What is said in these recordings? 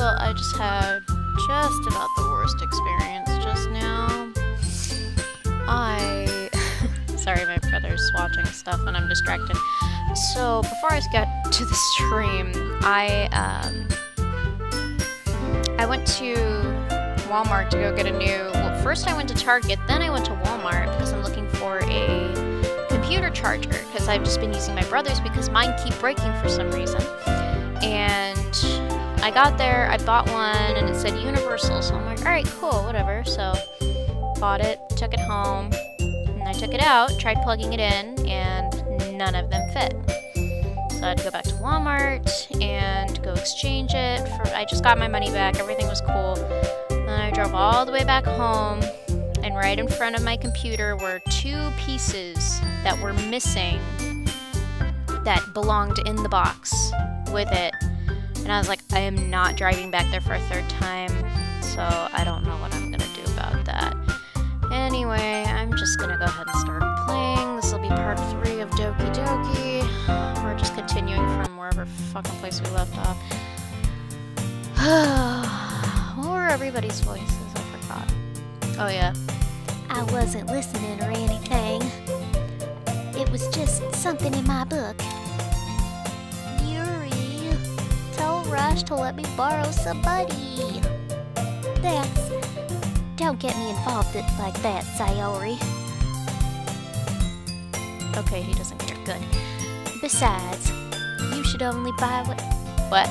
So I just had just about the worst experience just now. Sorry, my brother's watching stuff and I'm distracted. So before I get to the stream, I went to Walmart to go get a new... Well, first I went to Target, then I went to Walmart because I'm looking for a computer charger because I've just been using my brother's because mine keep breaking for some reason. And I got there, I bought one, and it said Universal, so I'm like, alright, cool, whatever. So, bought it, took it home, and I took it out, tried plugging it in, and none of them fit. So I had to go back to Walmart and go exchange it. I just got my money back, everything was cool. Then I drove all the way back home, and right in front of my computer were two pieces that were missing that belonged in the box with it. And I was like, I am not driving back there for a third time, so I don't know what I'm gonna do about that. Anyway, I'm just gonna go ahead and start playing. This will be part 3 of Doki Doki. We're just continuing from wherever fucking place we left off. What were everybody's voices? I forgot. Oh yeah. I wasn't listening or anything. It was just something in my book. Yuri, tell Rash to let me borrow some money. Don't get me involved like that, Sayori. Okay, he doesn't care. Good. Besides, you should only buy What?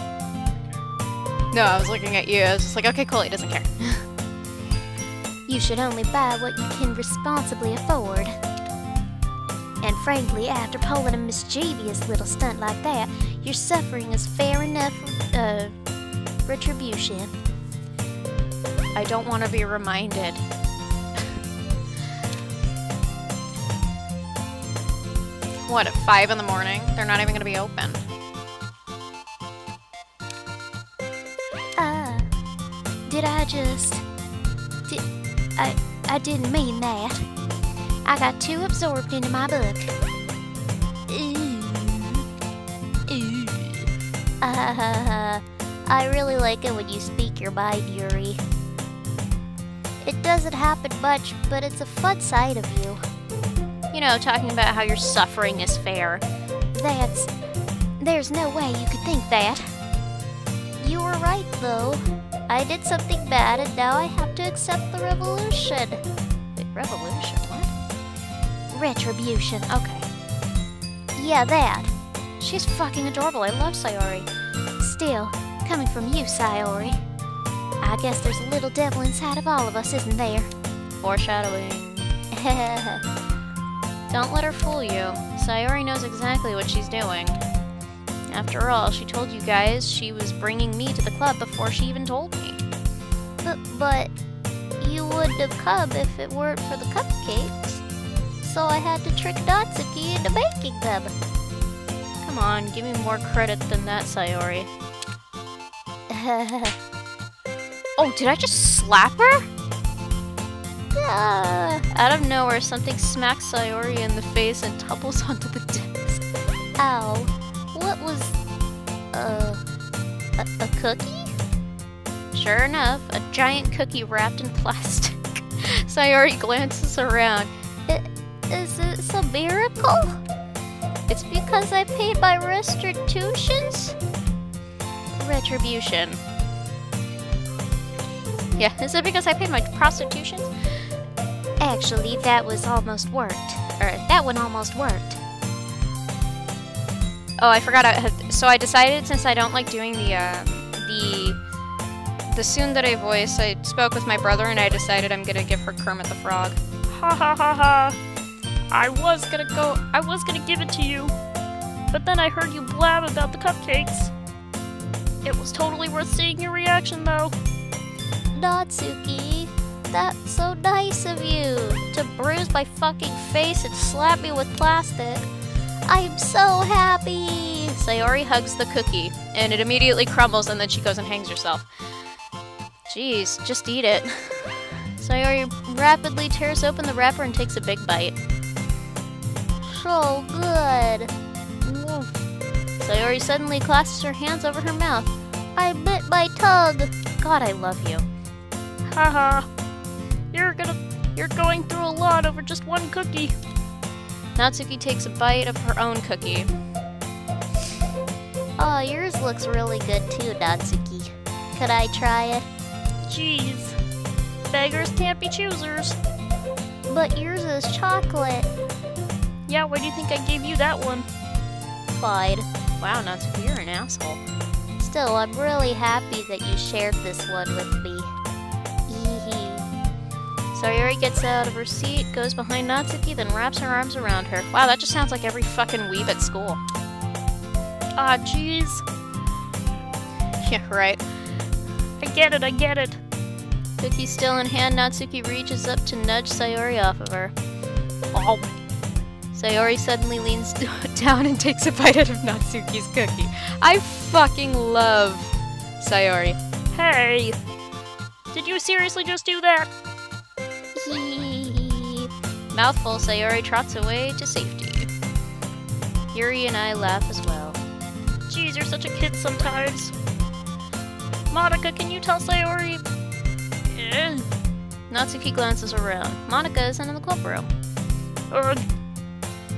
No, I was looking at you. I was just like, okay, cool, he doesn't care. You should only buy what you can responsibly afford. And frankly, after pulling a mischievous little stunt like that, your suffering is fair enough retribution. I don't want to be reminded. What, at 5 in the morning? They're not even going to be open. I didn't mean that. I got too absorbed into my book. I really like it when you speak your mind, Yuri. It doesn't happen much, but it's a fun side of you. You know, talking about how your suffering is fair. There's no way you could think that. You were right, though. I did something bad, and now I have to accept the revolution. Wait, revolution? What? Retribution. Okay. Yeah, that. She's fucking adorable. I love Sayori. Still, coming from you, Sayori. I guess there's a little devil inside of all of us, isn't there? Foreshadowing. Don't let her fool you. Sayori knows exactly what she's doing. After all, she told you guys she was bringing me to the club before she even told me. But you wouldn't have come if it weren't for the cupcakes. So I had to trick Natsuki into making them. Come on, give me more credit than that, Sayori. Oh, did I just slap her? Out of nowhere, something smacks Sayori in the face and tumbles onto the desk. Ow. What was... a cookie? Sure enough, a giant cookie wrapped in plastic. Sayori glances around. Is this a miracle? It's because I paid my restitutions? Retribution. Yeah, is it because I paid my prostitutions? Actually, that was almost worked. Or, that one almost worked. Oh, I forgot. So I decided, since I don't like doing the tsundere voice, I spoke with my brother and I decided I'm gonna give her Kermit the Frog. Ha ha ha ha! I was gonna give it to you, but then I heard you blab about the cupcakes. It was totally worth seeing your reaction, though. Natsuki, that's so nice of you to bruise my fucking face and slap me with plastic. I am so happy! Sayori hugs the cookie, and it immediately crumbles, and then she goes and hangs herself. Jeez, just eat it. Sayori rapidly tears open the wrapper and takes a big bite. So good. Sayori suddenly clasps her hands over her mouth. I bit my tongue. God, I love you. Haha. You're going through a lot over just one cookie. Natsuki takes a bite of her own cookie. Oh, yours looks really good too, Natsuki. Could I try it? Jeez. Beggars can't be choosers. But yours is chocolate. Yeah, why do you think I gave you that one? Fine. Wow, Natsuki, you're an asshole. Still, I'm really happy that you shared this one with me. Sayori gets out of her seat, goes behind Natsuki, then wraps her arms around her. Wow, that just sounds like every fucking weeb at school. Ah, jeez. Yeah, right. I get it. Cookie still in hand, Natsuki reaches up to nudge Sayori off of her. Oh. Sayori suddenly leans down and takes a bite out of Natsuki's cookie. I fucking love Sayori. Hey! Did you seriously just do that? Mouthful, Sayori trots away to safety. Yuri and I laugh as well. Jeez, you're such a kid sometimes. Monica, can you tell Sayori? Natsuki glances around. Monica isn't in the club room.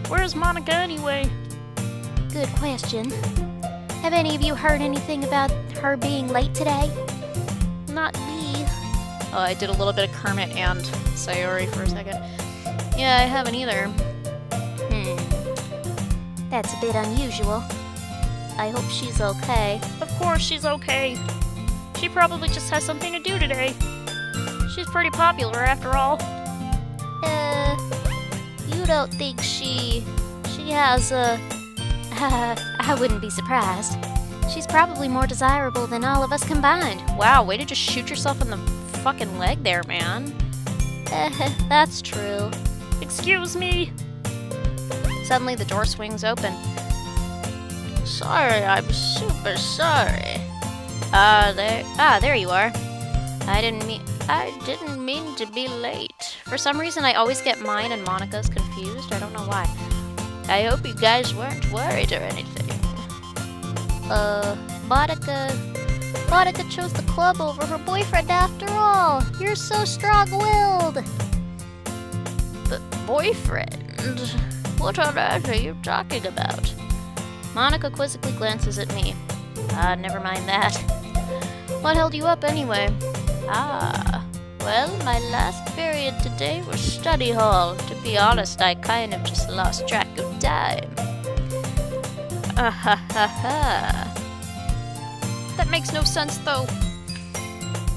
Where's Monica anyway? Good question. Have any of you heard anything about her being late today? Not me. Oh, I did a little bit of Kermit and Sayori for a second. Yeah, I haven't either. That's a bit unusual. I hope she's okay. Of course she's okay. She probably just has something to do today. She's pretty popular after all. You don't think she has a... I wouldn't be surprised. She's probably more desirable than all of us combined. Wow, way to just shoot yourself in the fucking leg there, man. That's true. Excuse me. Suddenly the door swings open. Sorry, I'm super sorry. There you are. I didn't mean to be late. For some reason, I always get mine and Monica's confused. I don't know why. I hope you guys weren't worried or anything. Monica chose the club over her boyfriend after all. You're so strong-willed. But boyfriend? What on earth are you talking about? Monica quizzically glances at me. Never mind that. What held you up anyway? Well, my last period today was study hall. To be honest, I kind of just lost track of time. That makes no sense, though.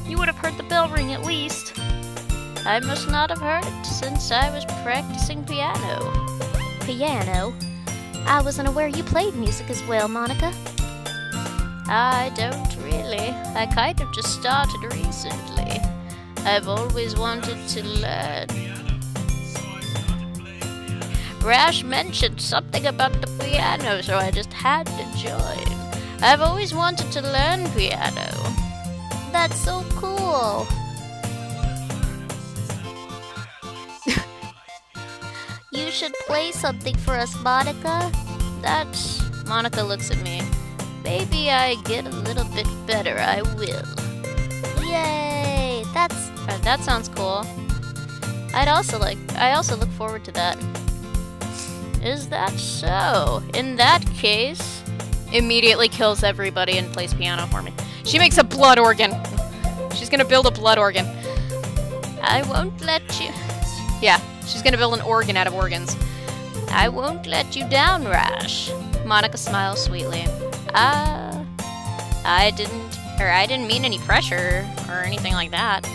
You would have heard the bell ring at least. I must not have heard it since I was practicing piano. Piano? I wasn't aware you played music as well, Monica. I don't really. I kind of just started recently. I've always wanted to learn. Rash mentioned something about the piano, so I just had to join. I've always wanted to learn piano. That's so cool. You should play something for us, Monica. Monica looks at me. Maybe I get a little bit better, I will. Yay! That sounds cool. I also look forward to that. Is that so? In that case... Immediately kills everybody and plays piano for me. She makes a blood organ. She's gonna build a blood organ. I won't let you... Yeah, she's gonna build an organ out of organs. I won't let you down, Rash. Monica smiles sweetly. I didn't mean any pressure or anything like that.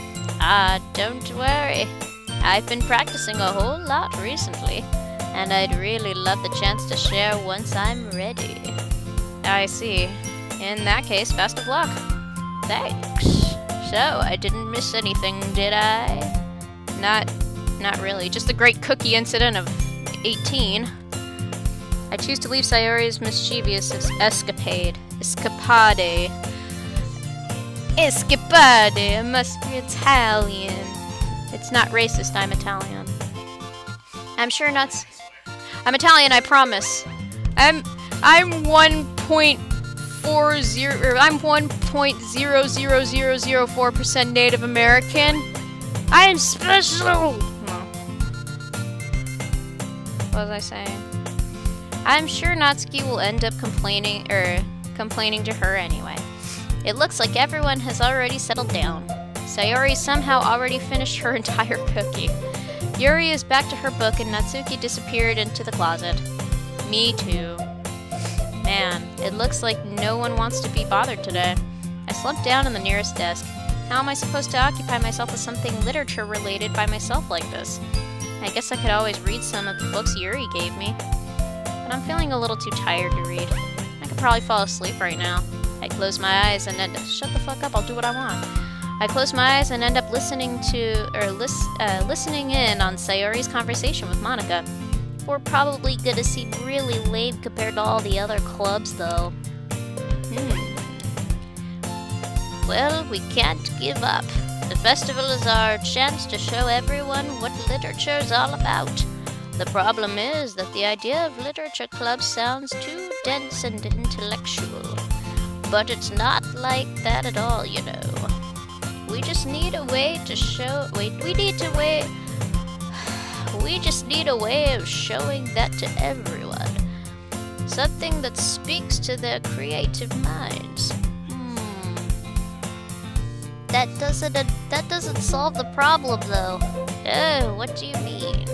Don't worry. I've been practicing a whole lot recently, and I'd really love the chance to share once I'm ready. I see. In that case, best of luck. Thanks. So, I didn't miss anything, did I? Not really. Just the great cookie incident of 18. I choose to leave Sayori's mischievous escapade. Escapade. It must be Italian. It's not racist, I'm Italian. I'm sure I'm Italian, I promise. I'm 1.5 1.00004% Native American. I'm special. No. What was I saying? I'm sure Natsuki will end up complaining to her anyway. It looks like everyone has already settled down. Sayori somehow already finished her entire cookie. Yuri is back to her book and Natsuki disappeared into the closet. Me too. Man, it looks like no one wants to be bothered today. I slumped down on the nearest desk. How am I supposed to occupy myself with something literature related by myself like this? I guess I could always read some of the books Yuri gave me. But I'm feeling a little too tired to read. I could probably fall asleep right now. I close my eyes and end up— shut the fuck up, I'll do what I want. I close my eyes and end up listening in on Sayori's conversation with Monica. We're probably gonna seem really lame compared to all the other clubs, though. Well, we can't give up. The festival is our chance to show everyone what literature's all about. The problem is that the idea of literature clubs sounds too dense and intellectual. But it's not like that at all, you know. We just need a way to show— we just need a way of showing that to everyone. Something that speaks to their creative minds. That doesn't solve the problem, though. Oh, what do you mean?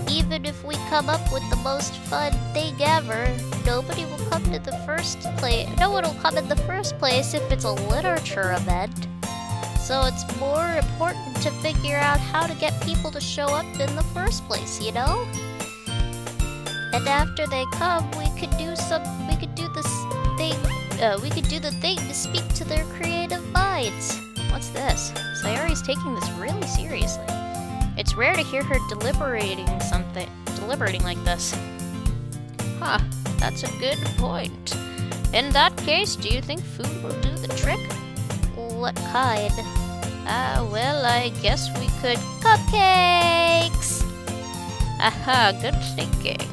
Even if we come up with the most fun thing ever, nobody will come to the first place. No one will come in the first place if it's a literature event. So it's more important to figure out how to get people to show up in the first place, you know? And after they come, we could do the thing to speak to their creative minds. What's this? Sayori's taking this really seriously. It's rare to hear her deliberating like this. Huh, that's a good point. In that case, do you think food will do the trick? What kind? Well, I guess we could— cupcakes! Aha, good thinking.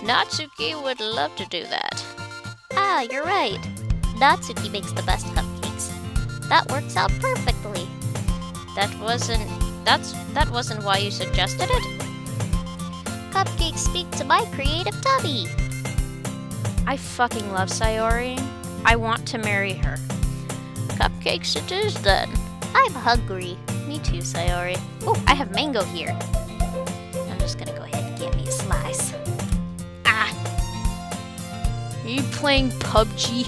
Natsuki would love to do that. Ah, you're right. Natsuki makes the best cupcakes. That works out perfectly. That wasn't why you suggested it? Cupcakes speak to my creative tummy. I fucking love Sayori. I want to marry her. Cupcakes it is then. I'm hungry. Me too, Sayori. Oh, I have mango here. I'm just gonna go ahead and get me a slice. Ah! Are you playing PUBG?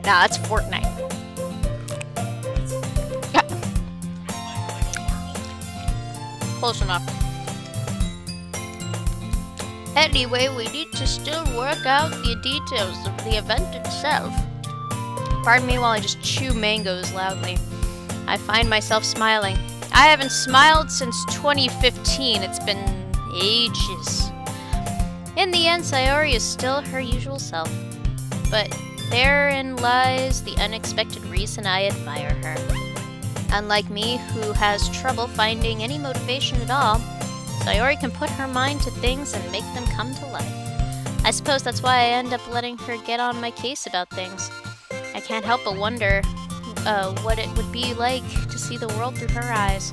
Nah, that's Fortnite. Close enough. Anyway, we need to still work out the details of the event itself. Pardon me while I just chew mangoes loudly. I find myself smiling. I haven't smiled since 2015. It's been ages. In the end, Sayori is still her usual self. But therein lies the unexpected reason I admire her. Unlike me, who has trouble finding any motivation at all, Sayori can put her mind to things and make them come to life. I suppose that's why I end up letting her get on my case about things. I can't help but wonder what it would be like to see the world through her eyes.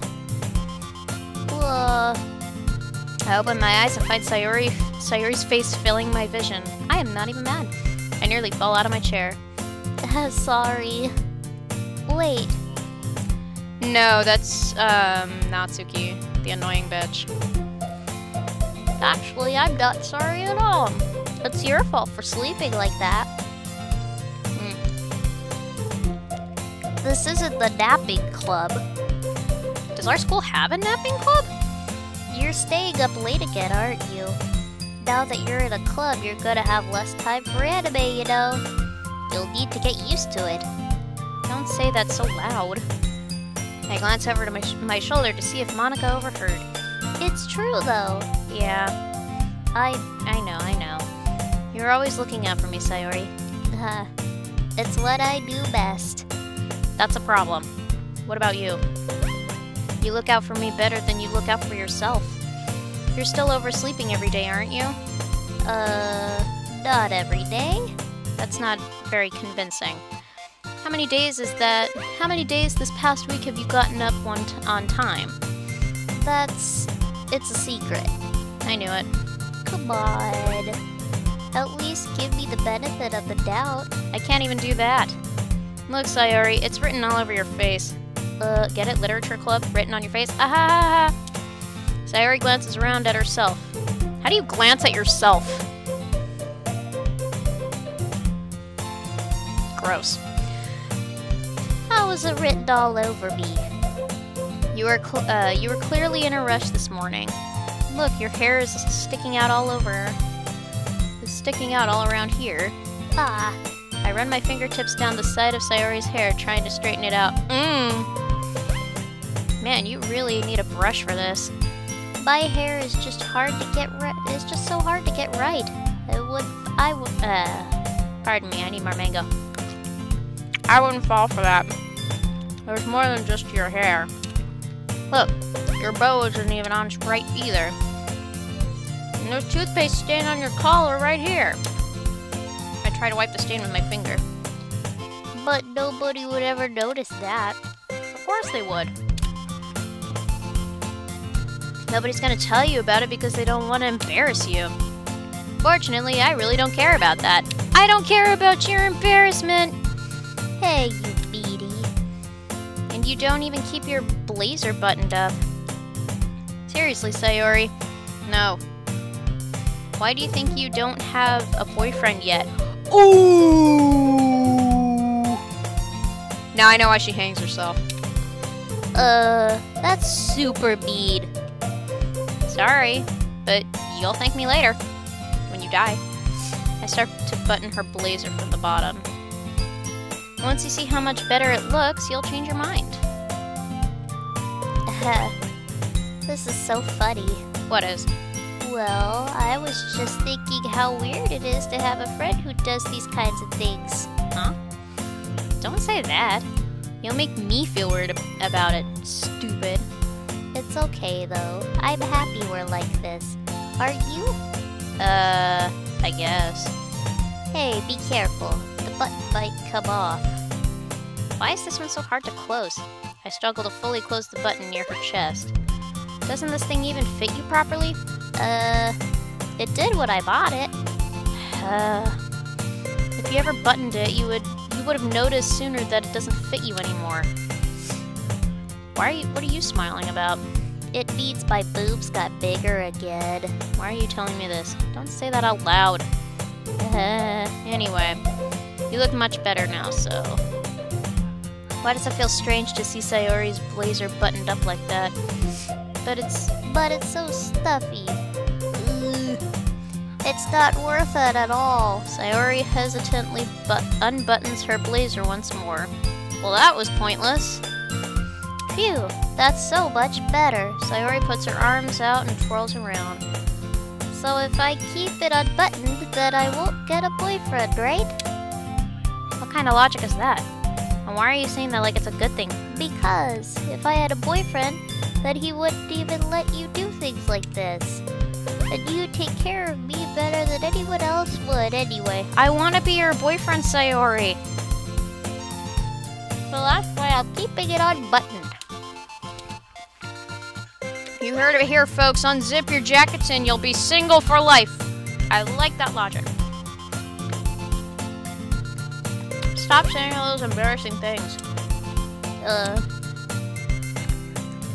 I open my eyes and find Sayori's face filling my vision. I am not even mad. I nearly fall out of my chair. Sorry. Wait. No, that's, Natsuki, the annoying bitch. Actually, I'm not sorry at all. It's your fault for sleeping like that. This isn't the napping club. Does our school have a napping club? You're staying up late again, aren't you? Now that you're in a club, you're gonna have less time for anime, you know? You'll need to get used to it. Don't say that so loud. I glance over to my shoulder to see if Monica overheard. It's true, though. Yeah. I know. You're always looking out for me, Sayori. It's what I do best. That's a problem. What about you? You look out for me better than you look out for yourself. You're still oversleeping every day, aren't you? Not every day. That's not very convincing. How many days is that? How many days this past week have you gotten up on time? It's a secret. I knew it. Come on. At least give me the benefit of the doubt. I can't even do that. Look, Sayori, it's written all over your face. Get it? Literature club? Written on your face? Ah! Sayori glances around at herself. How do you glance at yourself? Gross. How is it written all over me? You were clearly in a rush this morning. Look, your hair is sticking out all over. It's sticking out all around here. Ah. I run my fingertips down the side of Sayori's hair, trying to straighten it out. Man, you really need a brush for this. My hair is just hard to get right. It's just so hard to get right. Pardon me, I need more mango. I wouldn't fall for that. There's more than just your hair. Look, your bow isn't even on straight either. And there's toothpaste stain on your collar right here. I try to wipe the stain with my finger. But nobody would ever notice that. Of course they would. Nobody's gonna tell you about it because they don't want to embarrass you. Fortunately, I really don't care about that. I don't care about your embarrassment! Hey, you beady. And you don't even keep your blazer buttoned up. Seriously, Sayori. No. Why do you think you don't have a boyfriend yet? Ooh! Now I know why she hangs herself. That's super mean. Sorry, but you'll thank me later. When you die. I start to button her blazer from the bottom. Once you see how much better it looks, you'll change your mind. This is so funny. What is? Well, I was just thinking how weird it is to have a friend who does these kinds of things. Huh? Don't say that. You'll make me feel weird about it, stupid. It's okay, though. I'm happy we're like this. Aren't you? I guess. Hey, be careful. The button might come off. Why is this one so hard to close? I struggle to fully close the button near her chest. Doesn't this thing even fit you properly? It did when I bought it. If you ever buttoned it, you would have noticed sooner that it doesn't fit you anymore. What are you smiling about? It means my boobs got bigger again. Why are you telling me this? Don't say that out loud. Anyway, you look much better now, so... Why does it feel strange to see Sayori's blazer buttoned up like that? But it's so stuffy. It's not worth it at all. Sayori hesitantly unbuttons her blazer once more. Well, that was pointless. Phew, that's so much better. Sayori puts her arms out and twirls around. So if I keep it unbuttoned, then I won't get a boyfriend, right? What kind of logic is that? And why are you saying that like it's a good thing? Because if I had a boyfriend, then he wouldn't even let you do things like this. And you take care of me better than anyone else would anyway. I want to be your boyfriend, Sayori. Well, that's why I'm keeping it unbuttoned. You heard it here, folks. Unzip your jackets and you'll be single for life. I like that logic. Stop saying all those embarrassing things.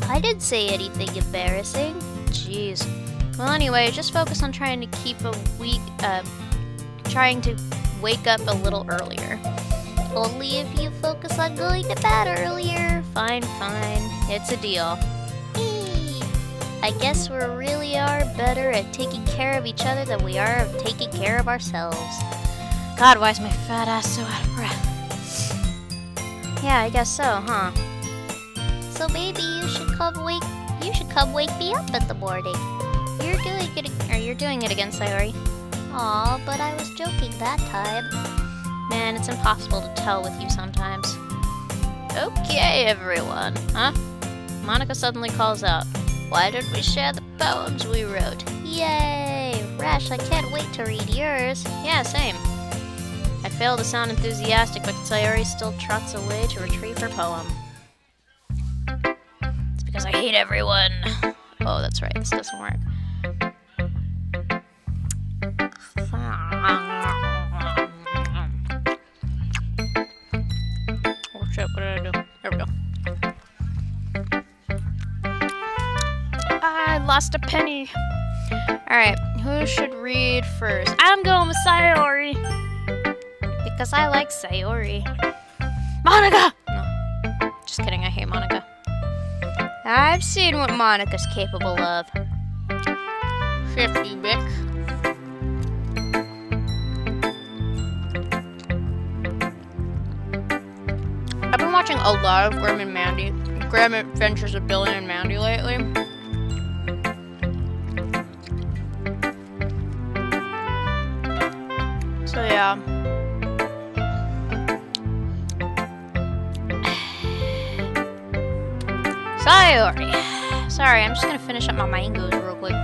I didn't say anything embarrassing. Jeez. Well, anyway, just focus on trying to trying to wake up a little earlier. Only if you focus on going to bed earlier. Fine. It's a deal. I guess we really are better at taking care of each other than we are of taking care of ourselves. God, why is my fat ass so out of breath? Yeah, I guess so, huh? So maybe you should come wake me up in the morning. You're doing it again, Sayori. Aw, but I was joking that time. Man, it's impossible to tell with you sometimes. Okay, everyone, huh? Monica suddenly calls out. Why don't we share the poems we wrote? Yay! Rash, I can't wait to read yours. Yeah, same. I fail to sound enthusiastic, but Sayori still trots away to retrieve her poem. It's because I hate everyone. Oh, that's right, this doesn't work. Oh shit, what did I do? There we go. I lost a penny. Alright, who should read first? I'm going with Sayori. Because I like Sayori. Monica! No, just kidding, I hate Monica. I've seen what Monica's capable of. Shifty bitch. I've been watching a lot of Graham Adventures of Billy and Mandy lately. So yeah. Sayori. Sorry, I'm just gonna finish up my mangoes real quick.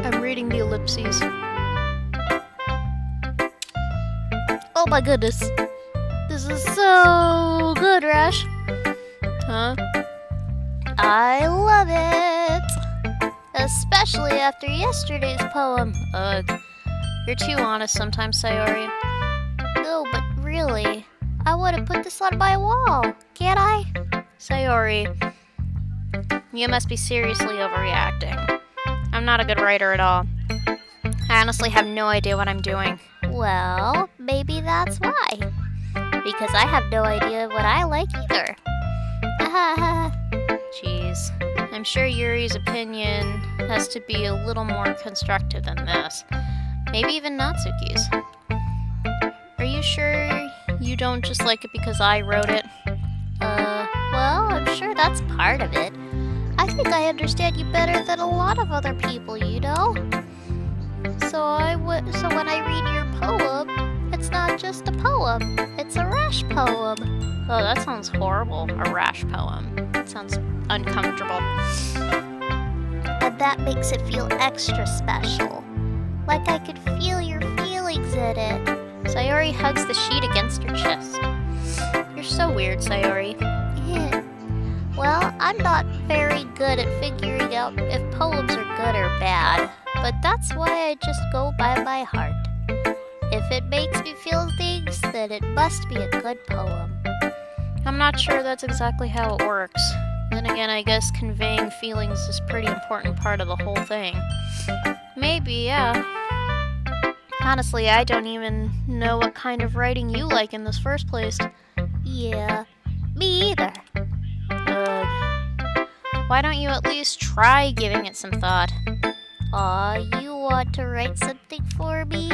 I'm reading the ellipses. Oh my goodness. This is so good, Rash. Huh? I love it. Especially after yesterday's poem. Ugh. You're too honest sometimes, Sayori. No, but really, I want to put this on my wall. Can't I? Sayori, you must be seriously overreacting. I'm not a good writer at all. I honestly have no idea what I'm doing. Well, maybe that's why. Because I have no idea what I like either. Jeez. I'm sure Yuri's opinion has to be a little more constructive than this. Maybe even Natsuki's. Are you sure you don't just like it because I wrote it? Well, I'm sure that's part of it. I think I understand you better than a lot of other people, you know? So when I read your poem, it's not just a poem, it's a Rash poem. Oh, that sounds horrible. A Rash poem. That sounds uncomfortable. And that makes it feel extra special. Like I could feel your feelings in it. Sayori hugs the sheet against her chest. You're so weird, Sayori. Yeah. Well, I'm not very good at figuring out if poems are good or bad, but that's why I just go by my heart. If it makes me feel things, then it must be a good poem. I'm not sure that's exactly how it works. Then again, I guess conveying feelings is a pretty important part of the whole thing. Maybe, yeah. Honestly, I don't even know what kind of writing you like in this first place. Yeah, me either. Ugh. Why don't you at least try giving it some thought? Aw, you want to write something for me?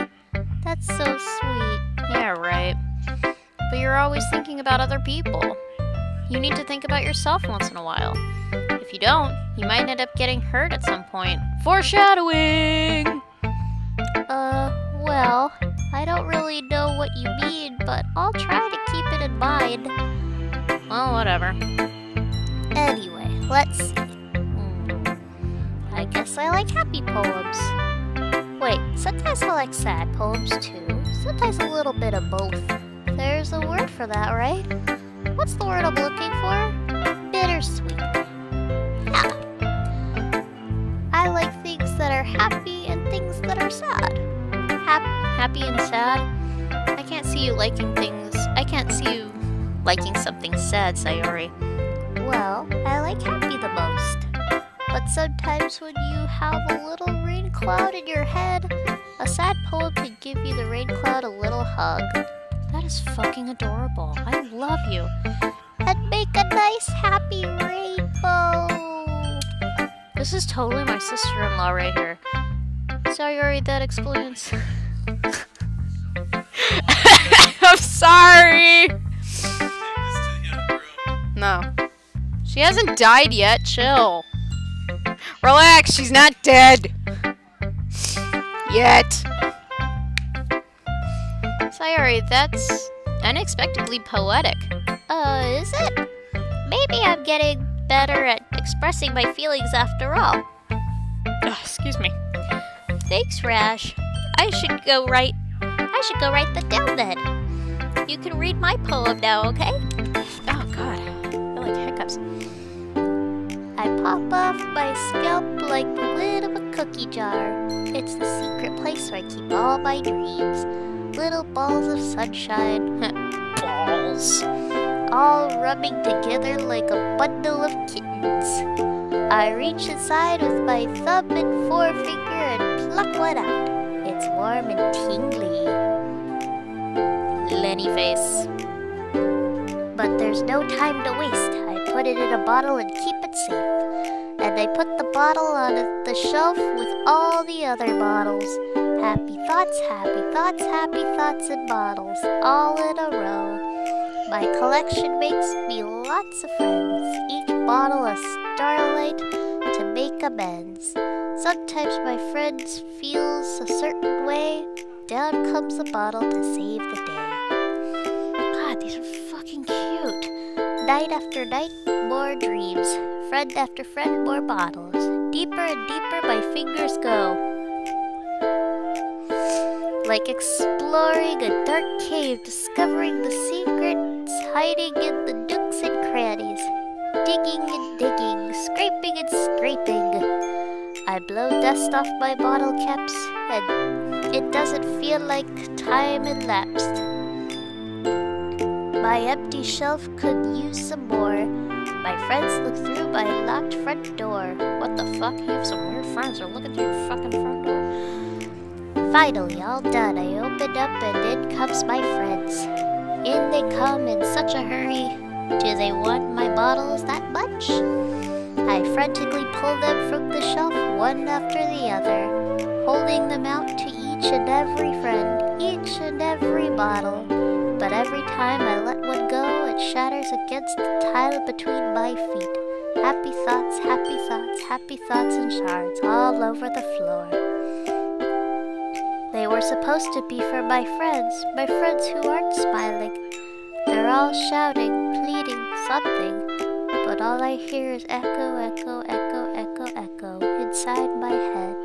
That's so sweet. Yeah, right. But you're always thinking about other people. You need to think about yourself once in a while. If you don't, you might end up getting hurt at some point. Foreshadowing! Well, I don't really know what you mean, but I'll try to keep it in mind. Well, whatever. Anyway, let's see. I guess I like happy poems. Wait, sometimes I like sad poems too. Sometimes a little bit of both. There's a word for that, right? What's the word I'm looking for? Bittersweet. Yeah. I like things that are happy and things that are sad. Happy and sad? I can't see you liking things. I can't see you liking something sad, Sayori. Well, I like happy the most. But sometimes when you have a little rain cloud in your head, a sad poem could give you the rain cloud a little hug. That is fucking adorable. I love you. And make a nice happy rainbow. This is totally my sister-in-law right here. Sayori, that explains. I'm sorry! No. She hasn't died yet. Chill. Relax, she's not dead. Yet. Sayori, that's unexpectedly poetic. Is it? Maybe I'm getting better at expressing my feelings after all. Excuse me. Thanks, Rash. I should go write that down then. You can read my poem now, okay? Oh god, I feel like hiccups. I pop off my scalp like the lid of a cookie jar. It's the secret place where I keep all my dreams. Little balls of sunshine. Balls. All rubbing together like a bundle of kittens. I reach inside with my thumb and forefinger and pluck one out. It's warm and tingly. Lenny face. But there's no time to waste. I put it in a bottle and keep it safe. And I put the bottle on the shelf with all the other bottles. Happy thoughts, happy thoughts, happy thoughts in bottles, all in a row. My collection makes me lots of friends, each bottle a starlight to make amends. Sometimes my friends feels a certain way, down comes a bottle to save the day. God, these are fucking cute. Night after night, more dreams. Friend after friend, more bottles. Deeper and deeper my fingers go. Like exploring a dark cave, discovering the secrets hiding in the nooks and crannies. Digging and digging, scraping and scraping. I blow dust off my bottle caps, and it doesn't feel like time elapsed. My empty shelf could use some more. My friends look through my locked front door. What the fuck? You have some weird friends who are looking through your fucking front door. Finally, all done, I open up and in comes my friends. In they come in such a hurry. Do they want my bottles that much? I frantically pull them from the shelf one after the other, holding them out to each and every friend, each and every bottle. But every time I let one go, it shatters against the tile between my feet. Happy thoughts, happy thoughts, happy thoughts in shards all over the floor. They were supposed to be for my friends who aren't smiling. They're all shouting, pleading, something, but all I hear is echo, echo, echo, echo, echo inside my head.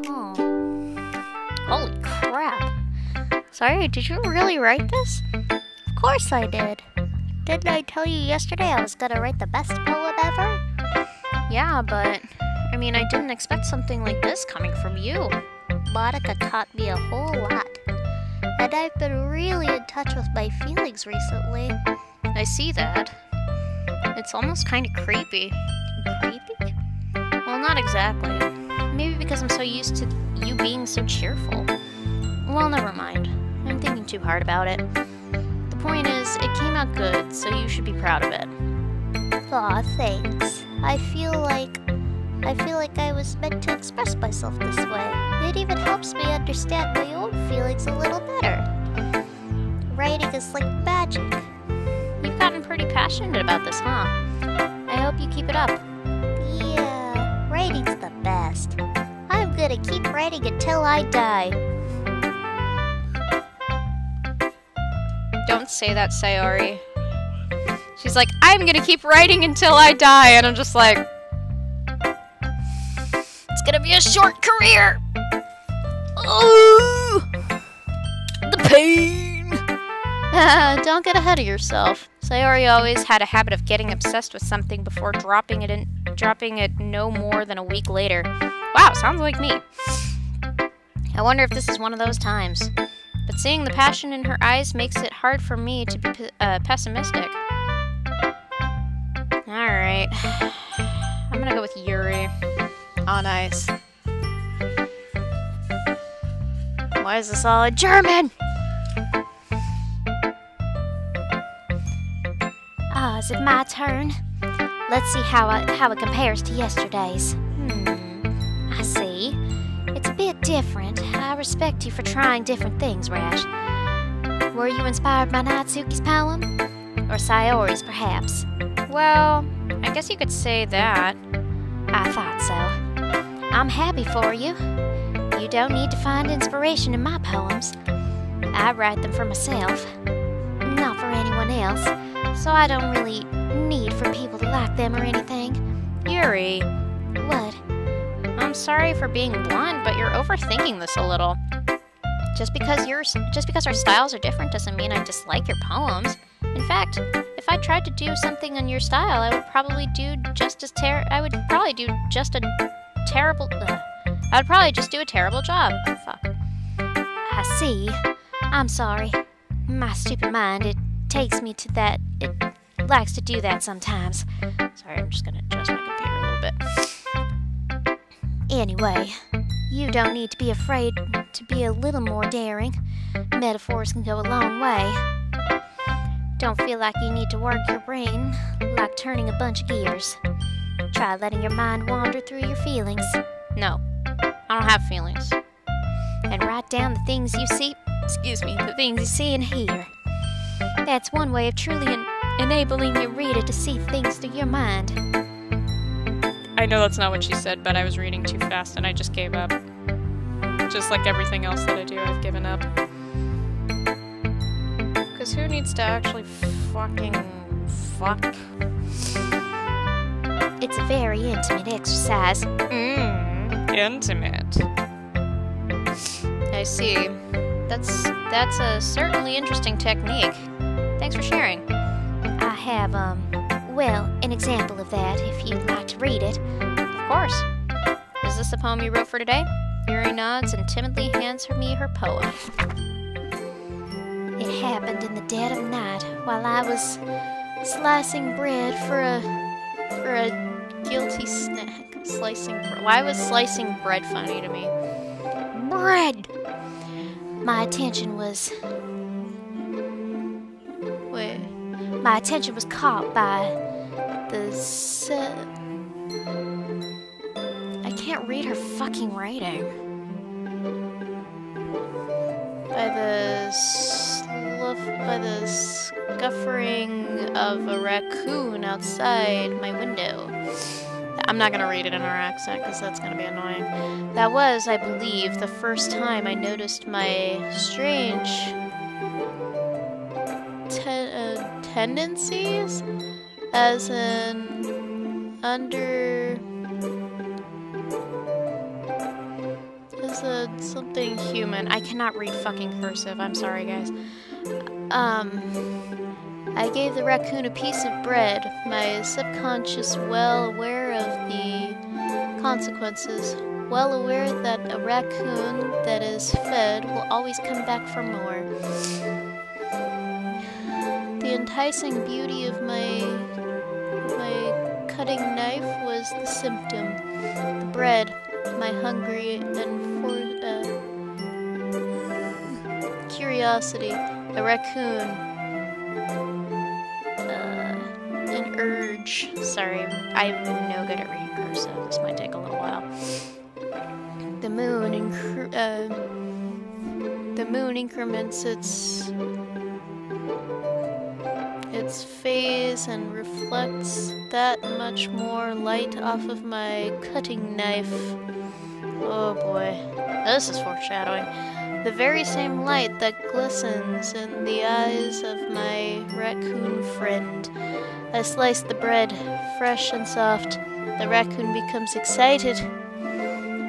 Oh. Holy crap. Sorry, did you really write this? Of course I did. Didn't I tell you yesterday I was gonna write the best poem ever? Yeah, but I mean, I didn't expect something like this coming from you. Monica taught me a whole lot, and I've been really in touch with my feelings recently. I see that. It's almost kind of creepy. Creepy? Well, not exactly. Maybe because I'm so used to you being so cheerful. Well, never mind. I'm thinking too hard about it. The point is, it came out good, so you should be proud of it. Aw, thanks. I feel like I was meant to express myself this way. It even helps me understand my own feelings a little better. Writing is like magic. You've gotten pretty passionate about this, huh? I hope you keep it up. Yeah, writing's the best. I'm gonna keep writing until I die. Don't say that, Sayori. She's like, I'm gonna keep writing until I die, and I'm just like, it's gonna be a short career! Oh! The pain! Don't get ahead of yourself. Sayori always had a habit of getting obsessed with something before dropping it no more than a week later. Wow, sounds like me. I wonder if this is one of those times. But seeing the passion in her eyes makes it hard for me to be pessimistic. Alright. I'm gonna go with Yuri. On ice. Why is this all in German? Is it my turn? Let's see how it compares to yesterday's. I see. It's a bit different. I respect you for trying different things, Rash. Were you inspired by Natsuki's poem? Or Sayori's, perhaps? Well, I guess you could say that. I thought so. I'm happy for you. You don't need to find inspiration in my poems. I write them for myself, not for anyone else, so I don't really need for people to like them or anything. Yuri. What? I'm I'm sorry for being blunt, but you're overthinking this a little. Just because our styles are different doesn't mean I dislike your poems. In fact, if I tried to do something in your style, I would probably do just a terrible job. Fuck. I see. I'm sorry. My stupid mind, it takes me to that. It likes to do that sometimes. Sorry, I'm just gonna adjust my computer a little bit. Anyway, you don't need to be afraid to be a little more daring. Metaphors can go a long way. Don't feel like you need to work your brain like turning a bunch of gears. Try letting your mind wander through your feelings. No, I don't have feelings. And write down the things you see. The things you see and hear. That's one way of truly enabling your reader to see things through your mind. I know that's not what she said, but I was reading too fast and I just gave up. Just like everything else that I do, I've given up. Because who needs to actually fucking fuck? It's a very intimate exercise. Intimate. I see. That's a certainly interesting technique. Thanks for sharing. I have, an example of that, if you'd like to read it. Of course. Is this the poem you wrote for today? Yuri nods and timidly hands me her poem. It happened in the dead of night while I was slicing bread for a Guilty snack. Slicing bread. Why was slicing bread funny to me? bread! My attention was caught by the I can't read her fucking writing. By the scuffering of a raccoon outside my window. I'm not gonna read it in our accent because that's gonna be annoying. That was, I believe, the first time I noticed my strange tendencies as something human. I cannot read fucking cursive. I'm sorry, guys. I gave the raccoon a piece of bread, my subconscious well aware of the consequences, well aware that a raccoon that is fed will always come back for more. The enticing beauty of my cutting knife was the symptom. The bread, my hungry and curiosity, a raccoon, an urge. Sorry, I'm no good at reading cursive. This might take a little while. The moon increments its phase and reflects that much more light off of my cutting knife. Oh boy, this is foreshadowing. The very same light that glistens in the eyes of my raccoon friend. I slice the bread, fresh and soft. The raccoon becomes excited.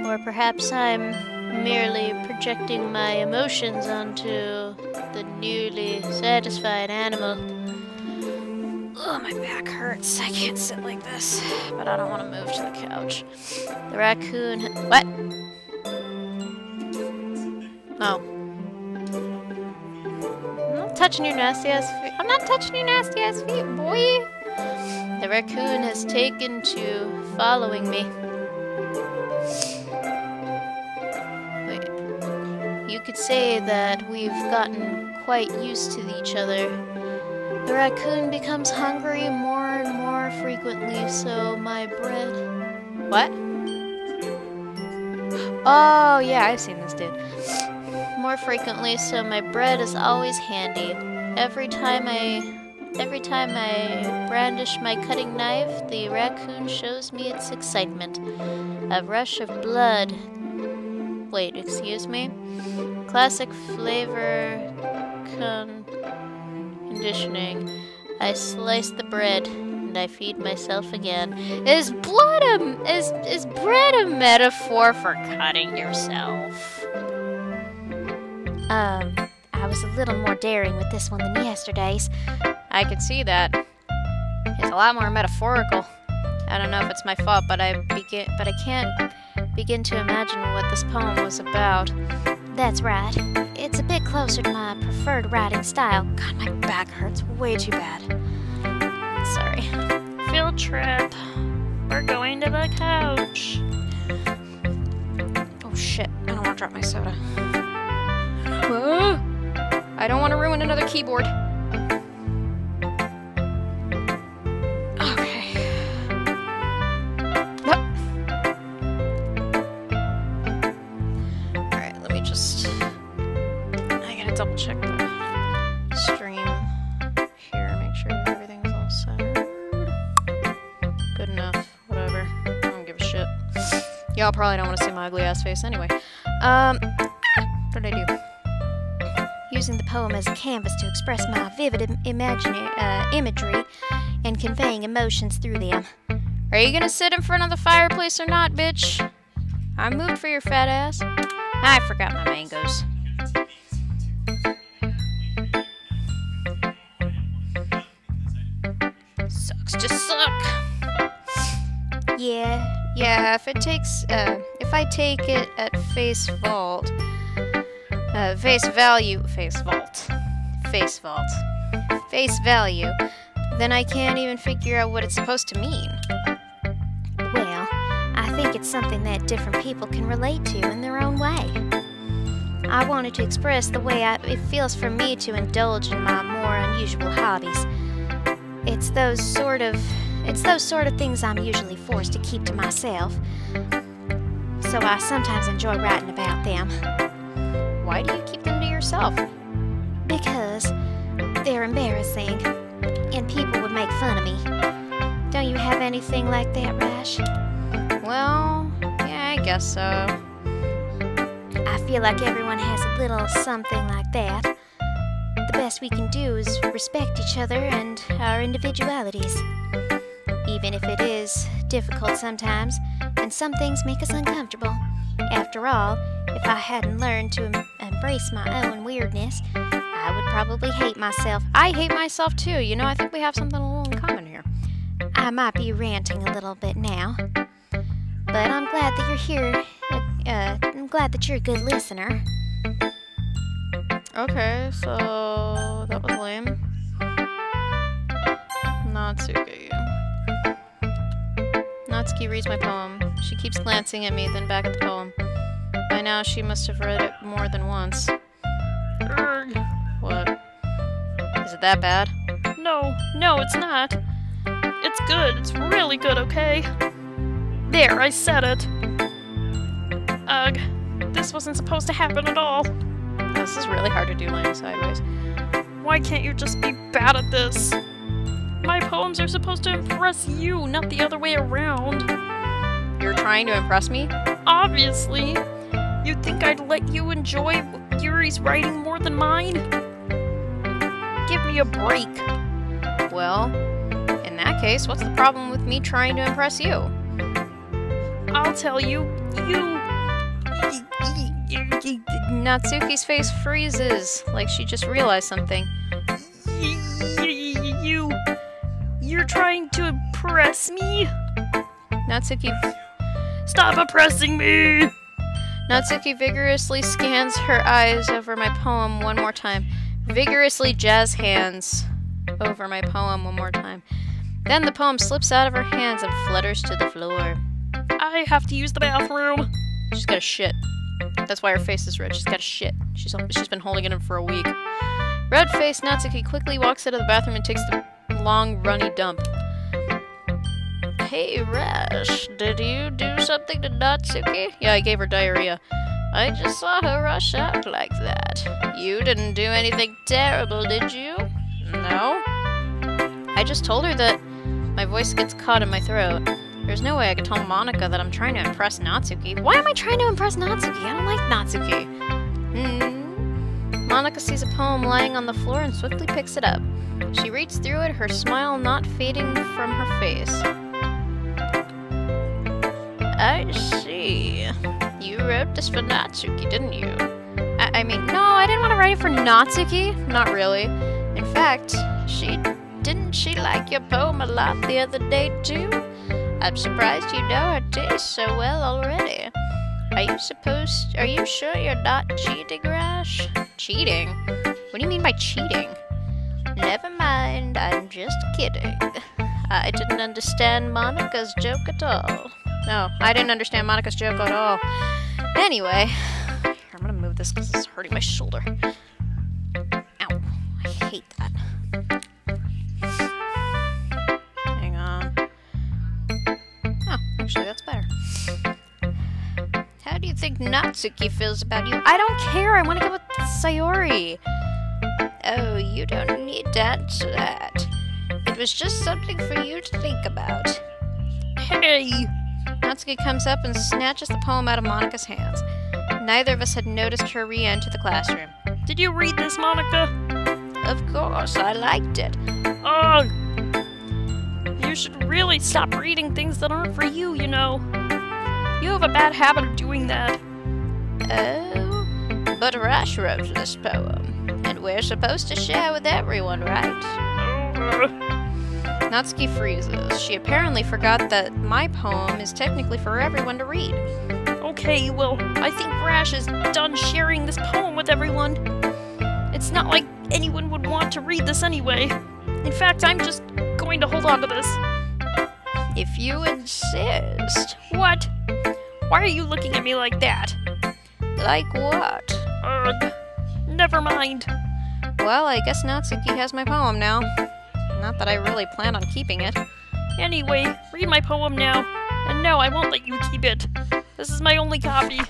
Or perhaps I'm merely projecting my emotions onto the newly satisfied animal. Ugh, my back hurts. I can't sit like this. But I don't want to move to the couch. The raccoon... What? Oh. I'm not touching your nasty ass feet. I'm not touching your nasty ass feet, boy. The raccoon has taken to following me. Wait. You could say that we've gotten quite used to each other. The raccoon becomes hungry more and more frequently, so my bread... What? Oh, yeah, I've seen this dude. More frequently, so my bread is always handy. Every time I brandish my cutting knife, the raccoon shows me its excitement. A rush of blood. Wait, excuse me? Classic flavor conditioning. I slice the bread. and I feed myself again. Is bread a metaphor for cutting yourself? I was a little more daring with this one than yesterday's. I could see that. It's a lot more metaphorical. I don't know if it's my fault, but I can't begin to imagine what this poem was about. That's right. It's a bit closer to my preferred writing style. God, my back hurts way too bad. Sorry. Field trip. We're going to the couch. Oh shit, I don't want to drop my soda. Whoa. I don't want to ruin another keyboard. Okay. No. Alright, let me just... I gotta double check the stream here, make sure everything's all centered. Good enough, whatever. I don't give a shit. Y'all probably don't want to see my ugly ass face anyway. What did I do? Using the poem as a canvas to express my vivid imagery and conveying emotions through them. Are you gonna sit in front of the fireplace or not, bitch? I moved for your fat ass. I forgot my mangoes. Sucks to suck. Yeah, if I take it at face value, then I can't even figure out what it's supposed to mean. Well, I think it's something that different people can relate to in their own way. I wanted to express the way it feels for me to indulge in my more unusual hobbies. It's those sort of things I'm usually forced to keep to myself, so I sometimes enjoy writing about them. Why do you keep them to yourself? Because they're embarrassing, and people would make fun of me. Don't you have anything like that, Rash? Well, yeah, I guess so. I feel like everyone has a little something like that. The best we can do is respect each other and our individualities. Even if it is difficult sometimes, and some things make us uncomfortable. After all, if I hadn't learned to embrace my own weirdness, I would probably hate myself. I hate myself too. You know, I think we have something a little in common here. I might be ranting a little bit now, but I'm glad that you're here. I'm glad that you're a good listener. Okay, so that was lame. Natsuki. Natsuki reads my poem. She keeps glancing at me, then back at the poem. By now, she must have read it more than once. What? Is it that bad? No, it's not. It's good. It's really good, okay? There, I said it. Ugh. This wasn't supposed to happen at all. This is really hard to do laying sideways. Why can't you just be bad at this? My poems are supposed to impress you, not the other way around. You're trying to impress me? Obviously. You'd think I'd let you enjoy Yuri's writing more than mine? Give me a break. Well, in that case, what's the problem with me trying to impress you? I'll tell you. Natsuki's face freezes, like she just realized something. You're trying to impress me? Natsuki... Stop oppressing me! Natsuki vigorously scans her eyes over my poem one more time. Vigorously jazz hands over my poem one more time. Then the poem slips out of her hands and flutters to the floor. I have to use the bathroom. She's got a shit. That's why her face is red. She's got a shit. She's been holding it in for a week. Red-faced Natsuki quickly walks out of the bathroom and takes the long, runny dump. Hey, Rash, did you do something to Natsuki? Yeah, I gave her diarrhea. I just saw her rush out like that. You didn't do anything terrible, did you? No. I just told her that my voice gets caught in my throat. There's no way I could tell Monica that I'm trying to impress Natsuki. Why am I trying to impress Natsuki? I don't like Natsuki. Monica sees a poem lying on the floor and swiftly picks it up. She reads through it, her smile not fading from her face. I see. You wrote this for Natsuki, didn't you? I mean, no, I didn't want to write it for Natsuki. Not really. In fact, didn't she like your poem a lot the other day, too? I'm surprised you know her taste so well already. Are you sure you're not cheating, Rash? Cheating? What do you mean by cheating? Never mind, I'm just kidding. I didn't understand Monica's joke at all. No, I didn't understand Monica's joke at all. Anyway, here, I'm gonna move this because it's hurting my shoulder. Ow, I hate that. Hang on. Oh, actually, that's better. How do you think Natsuki feels about you? I don't care, I want to go with Sayori. Oh, you don't need to answer that. It was just something for you to think about. Hey! Natsuki comes up and snatches the poem out of Monica's hands. Neither of us had noticed her re-enter the classroom. Did you read this, Monica? Of course, I liked it. Ugh! You should really stop reading things that aren't for you, you know. You have a bad habit of doing that. Oh, but Rash wrote this poem, and we're supposed to share with everyone, right? Natsuki freezes. She apparently forgot that my poem is technically for everyone to read. Okay, well, I think Rash is done sharing this poem with everyone. It's not like anyone would want to read this anyway. In fact, I'm just going to hold on to this. If you insist. What? Why are you looking at me like that? Like what? Ugh. Never mind. Well, I guess Natsuki has my poem now. Not that I really plan on keeping it. Anyway, read my poem now. And no, I won't let you keep it. This is my only copy.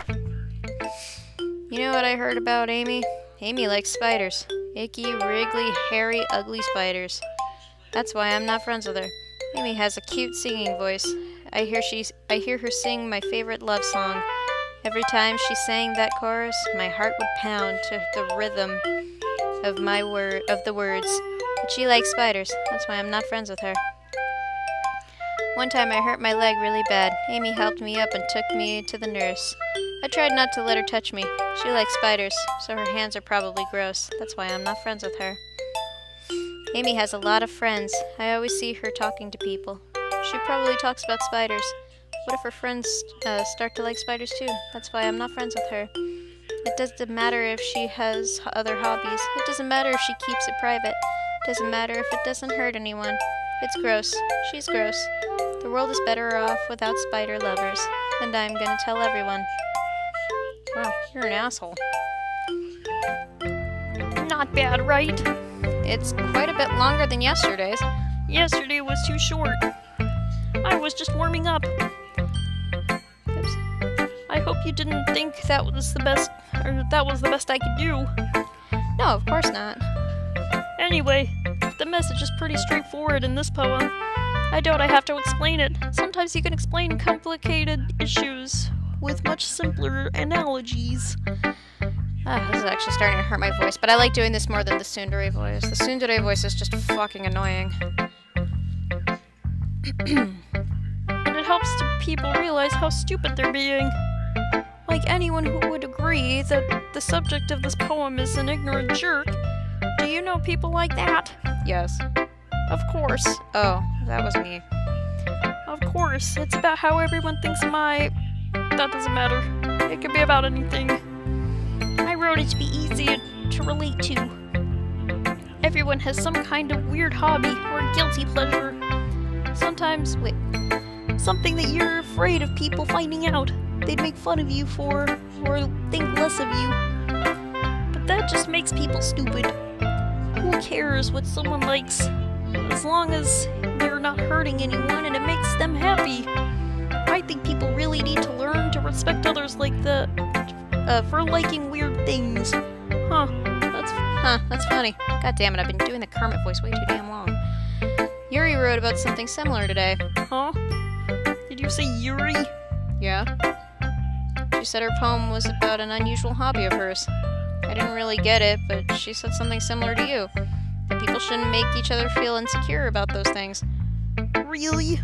You know what I heard about Amy? Amy likes spiders. Icky, wriggly, hairy, ugly spiders. That's why I'm not friends with her. Amy has a cute singing voice. I hear her sing my favorite love song. Every time she sang that chorus, my heart would pound to the rhythm of the words. But she likes spiders. That's why I'm not friends with her. One time I hurt my leg really bad. Amy helped me up and took me to the nurse. I tried not to let her touch me. She likes spiders, so her hands are probably gross. That's why I'm not friends with her. Amy has a lot of friends. I always see her talking to people. She probably talks about spiders. What if her friends start to like spiders too? That's why I'm not friends with her. It doesn't matter if she has other hobbies. It doesn't matter if she keeps it private. It doesn't matter if it doesn't hurt anyone. It's gross. She's gross. The world is better off without spider lovers. And I'm gonna tell everyone. Wow, you're an asshole. Not bad, right? It's quite a bit longer than yesterday's. Yesterday was too short. I was just warming up. Oops. I hope you didn't think that was the best I could do. No, of course not. Anyway, the message is pretty straightforward in this poem. I doubt I have to explain it. Sometimes you can explain complicated issues with much simpler analogies. This is actually starting to hurt my voice, but I like doing this more than the tsundere voice. The tsundere voice is just fucking annoying. And it helps people realize how stupid they're being. Like anyone who would agree that the subject of this poem is an ignorant jerk. Do you know people like that? Yes. Of course. Oh, that was me. Of course. It's about how everyone thinks That doesn't matter. It could be about anything. I wrote it to be easier to relate to. Everyone has some kind of weird hobby or guilty pleasure. Sometimes, something that you're afraid of people finding out. They'd make fun of you for, or think less of you. But that just makes people stupid. Who cares what someone likes? As long as they're not hurting anyone and it makes them happy. I think people really need to learn to respect others for liking weird things. That's funny. God damn it, I've been doing the Kermit voice way too damn long. Yuri wrote about something similar today. Huh? Did you say Yuri? Yeah. She said her poem was about an unusual hobby of hers. I didn't really get it, but she said something similar to you. But people shouldn't make each other feel insecure about those things. Really?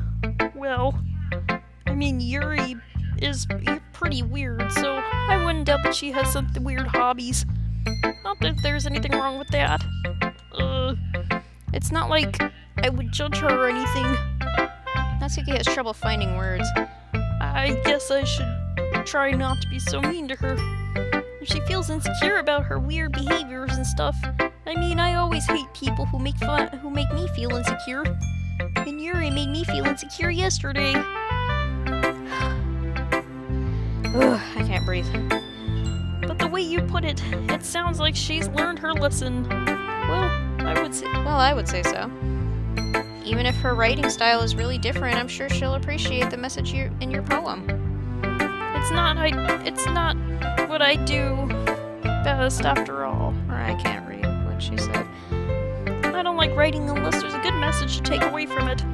Well, I mean, Yuri is pretty weird, so I wouldn't doubt that she has some weird hobbies. Not that there's anything wrong with that. It's not like I would judge her or anything. Natsuki has trouble finding words. I guess I should try not to be so mean to her. If she feels insecure about her weird behaviors and stuff, I mean, I always hate people who make me feel insecure. And Yuri made me feel insecure yesterday. Ugh, I can't breathe. But the way you put it, it sounds like she's learned her lesson. Well, I would say so. Even if her writing style is really different, I'm sure she'll appreciate the message in your poem. It's not what I do best after all. Or I can't read what she said. I don't like writing unless there's a good message to take away from it.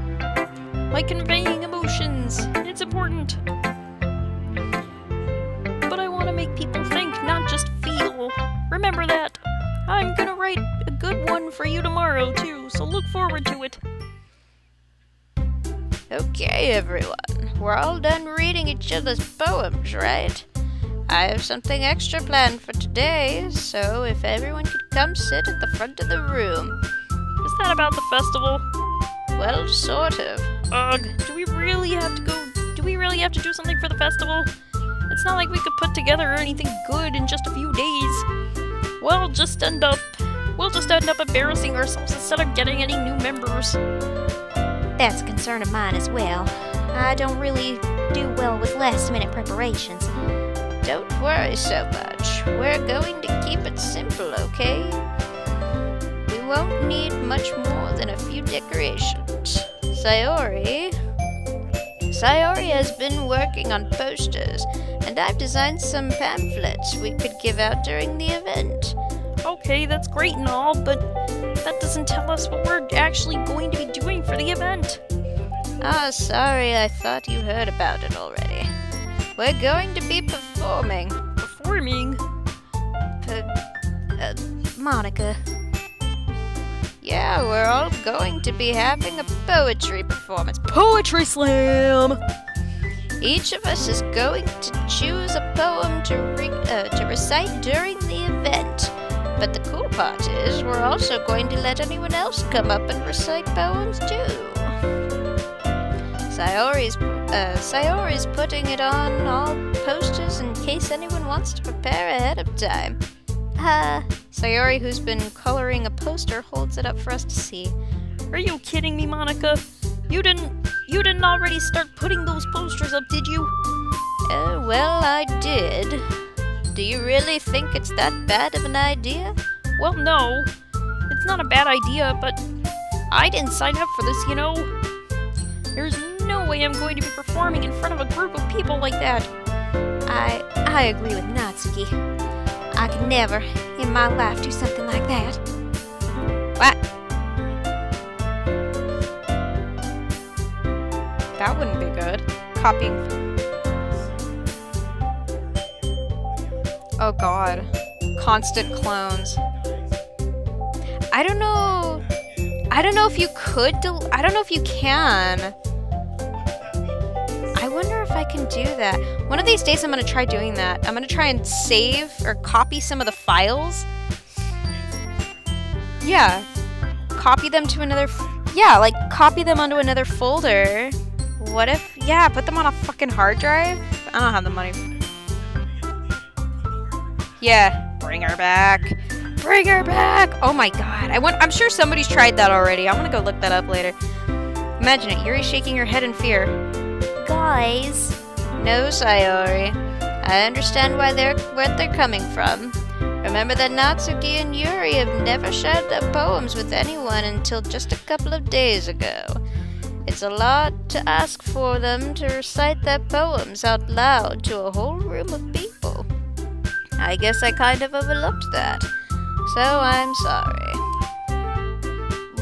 Like conveying emotions. It's important. But I want to make people think, not just feel. Remember that. I'm gonna write a good one for you tomorrow, too, so look forward to it. Okay, everyone. We're all done reading each other's poems, right? I have something extra planned for today, so if everyone could come sit at the front of the room. Is that about the festival? Well, sort of. Ugh, do we really have to do something for the festival? It's not like we could put together anything good in just a few days. We'll just end up embarrassing ourselves instead of getting any new members. That's a concern of mine as well. I don't really do well with last-minute preparations. Don't worry so much. We're going to keep it simple, okay? We won't need much more than a few decorations. Sayori has been working on posters, and I've designed some pamphlets we could give out during the event. Okay, that's great and all, but that doesn't tell us what we're actually going to be doing for the event. Ah, sorry, I thought you heard about it already. We're going to be performing. Performing? Monica. Yeah, we're all going to be having a poetry performance. Poetry slam! Each of us is going to choose a poem to recite during the event. But the cool part is, we're also going to let anyone else come up and recite poems too. Sayori's putting it on all posters in case anyone wants to prepare ahead of time. Sayori, who's been coloring a poster, holds it up for us to see. Are you kidding me, Monica? You didn't already start putting those posters up, did you? Well, I did. Do you really think it's that bad of an idea? Well, no. It's not a bad idea, but I didn't sign up for this, you know? There's no way I'm going to be performing in front of a group of people like that. I agree with Natsuki. I could never, in my life, do something like that. What? That wouldn't be good. Copying. Oh god. Constant clones. I don't know if you could I don't know if you can. I wonder if I can do that. One of these days I'm gonna try doing that. I'm gonna try and save or copy some of the files. Yeah. Copy them to another... Yeah, like, copy them onto another folder. What if... Yeah, put them on a fucking hard drive? I don't have the money. Yeah. Bring her back. Bring her back! Oh my god. I'm sure somebody's tried that already. I want to go look that up later. Imagine it. Yuri shaking her head in fear. Guys. No, Sayori. I understand where they're coming from. Remember that Natsuki and Yuri have never shared their poems with anyone until just a couple of days ago. It's a lot to ask for them to recite their poems out loud to a whole room of people. I guess I kind of overlooked that, so I'm sorry.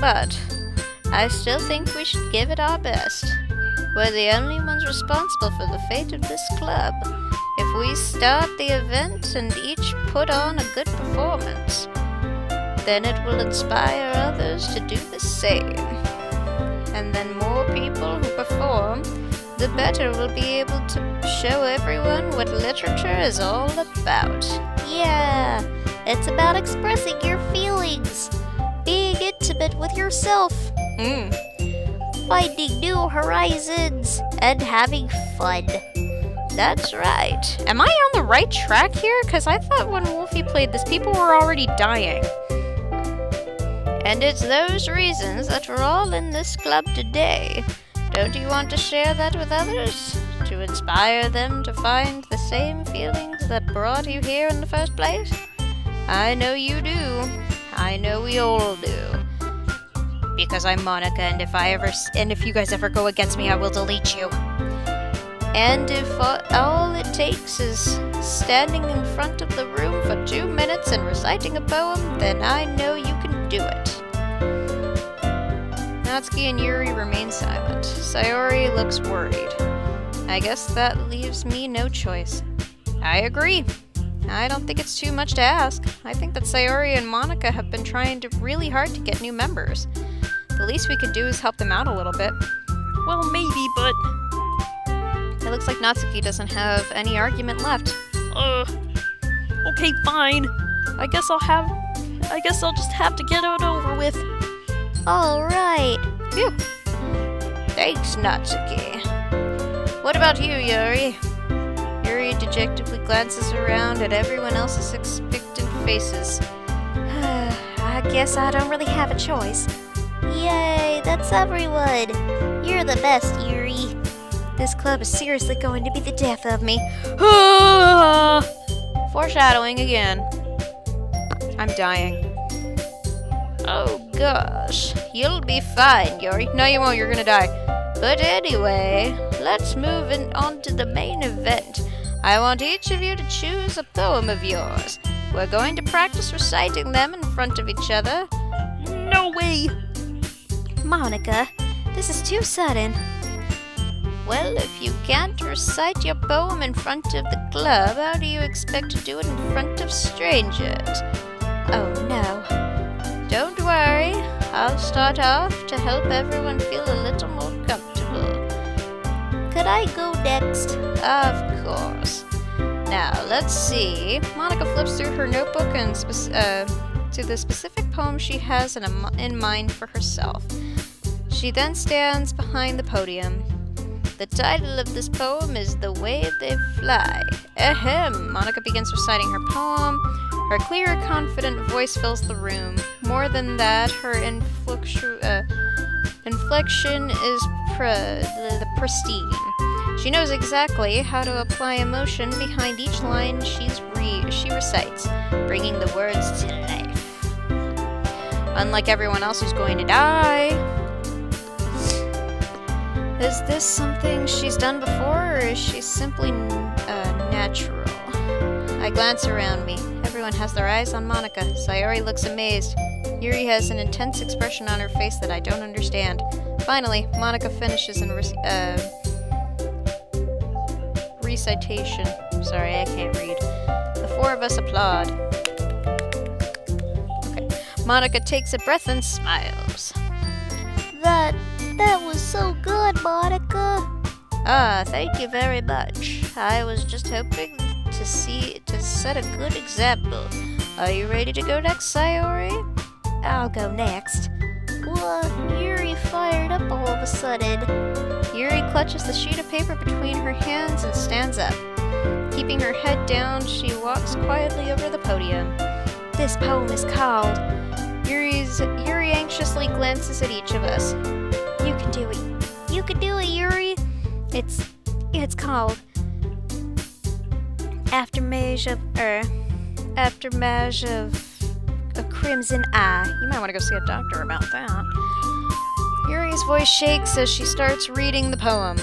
But I still think we should give it our best. We're the only ones responsible for the fate of this club. If we start the event and each put on a good performance, then it will inspire others to do the same. And then more people who perform, the better we'll be able to show everyone what literature is all about. Yeah, it's about expressing your feelings, being intimate with yourself, finding new horizons, and having fun. That's right. Am I on the right track here? Because I thought when Wolfie played this, people were already dying. And it's those reasons that we're all in this club today. Don't you want to share that with others? To inspire them to find the same feelings that brought you here in the first place? I know you do. I know we all do. Because I'm Monica, and if you guys ever go against me, I will delete you. And if all it takes is standing in front of the room for 2 minutes and reciting a poem, then I know you can do it. Natsuki and Yuri remain silent. Sayori looks worried. I guess that leaves me no choice. I agree. I don't think it's too much to ask. I think that Sayori and Monica have been trying really hard to get new members. The least we could do is help them out a little bit. Well, maybe, but... It looks like Natsuki doesn't have any argument left. Okay, fine. I guess I'll just have to get it over with. Alright. Phew. Thanks, Natsuki. What about you, Yuri? Yuri dejectedly glances around at everyone else's expectant faces. I guess I don't really have a choice. Yay, that's everyone. You're the best, Yuri. This club is seriously going to be the death of me. Foreshadowing again. I'm dying. Oh gosh, you'll be fine, Yuri. No, you won't, you're gonna die. But anyway, let's move on to the main event. I want each of you to choose a poem of yours. We're going to practice reciting them in front of each other. No way! Monica, this is too sudden. Well, if you can't recite your poem in front of the club, how do you expect to do it in front of strangers? Oh no. Don't worry, I'll start off to help everyone feel a little more comfortable. Could I go next? Of course. Now, let's see. Monica flips through her notebook and to the specific poem she has in mind for herself. She then stands behind the podium. The title of this poem is The Way They Fly. Ahem! Monica begins reciting her poem. Her clear, confident voice fills the room. More than that, her inflection is pristine. She knows exactly how to apply emotion behind each line she recites, bringing the words to life. Unlike everyone else who's going to die. Is this something she's done before, or is she simply natural? I glance around me. Everyone has their eyes on Monica. Sayori looks amazed. Yuri has an intense expression on her face that I don't understand. Finally, Monica finishes in recitation. Sorry, I can't read. The four of us applaud. Okay. Monica takes a breath and smiles. That was so good, Monica. Ah, thank you very much. I was just hoping to set a good example. Are you ready to go next, Sayori? I'll go next. Whoa, Yuri fired up all of a sudden. Yuri clutches the sheet of paper between her hands and stands up. Keeping her head down, she walks quietly over the podium. This poem is called... Yuri anxiously glances at each of us. You can do it. You can do it, Yuri. It's called... Aftermath of a Crimson Eye. You might want to go see a doctor about that. Yuri's voice shakes as she starts reading the poem.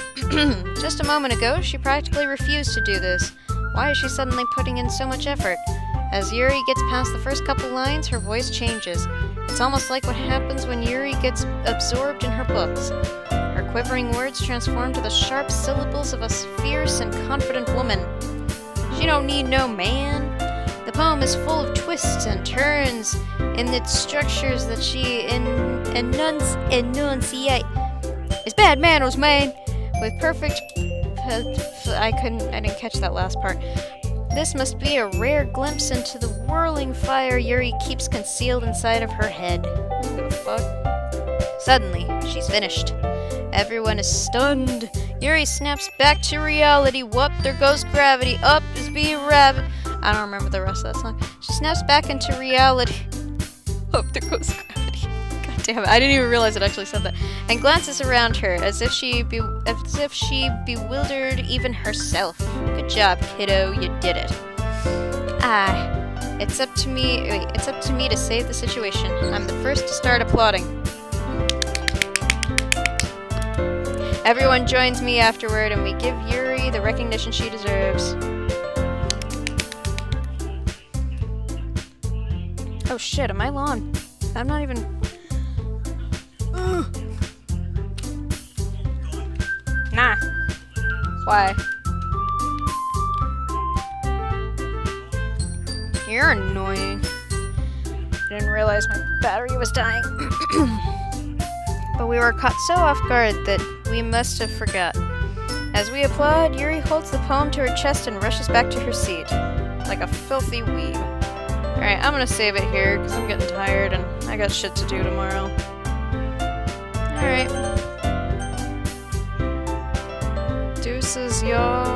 Just a moment ago, she practically refused to do this. Why is she suddenly putting in so much effort? As Yuri gets past the first couple lines, her voice changes. It's almost like what happens when Yuri gets absorbed in her books. Her quivering words transform to the sharp syllables of a fierce and confident woman. She don't need no man. The poem is full of twists and turns in its structures that she enunciate. It's bad manners, man. With perfect... I didn't catch that last part. This must be a rare glimpse into the whirling fire Yuri keeps concealed inside of her head. I don't give a fuck. Suddenly, she's finished. Everyone is stunned. Yuri snaps back to reality. Whoop, there goes gravity. Up is being rabbit. I don't remember the rest of that song. She snaps back into reality. Up there goes gravity. God damn it, I didn't even realize it actually said that. And glances around her as if she bewildered even herself. Good job, kiddo. You did it. It's up to me. Wait, it's up to me to save the situation. I'm the first to start applauding. Everyone joins me afterward, and we give Yuri the recognition she deserves. Oh shit, am I long? I'm not even... Ugh. Nah. Why? You're annoying. I didn't realize my battery was dying. But we were caught so off guard that we must have forgot. As we applaud, Yuri holds the poem to her chest and rushes back to her seat. Like a filthy weeb. Alright, I'm gonna save it here, because I'm getting tired and I got shit to do tomorrow. Alright. Deuces, y'all.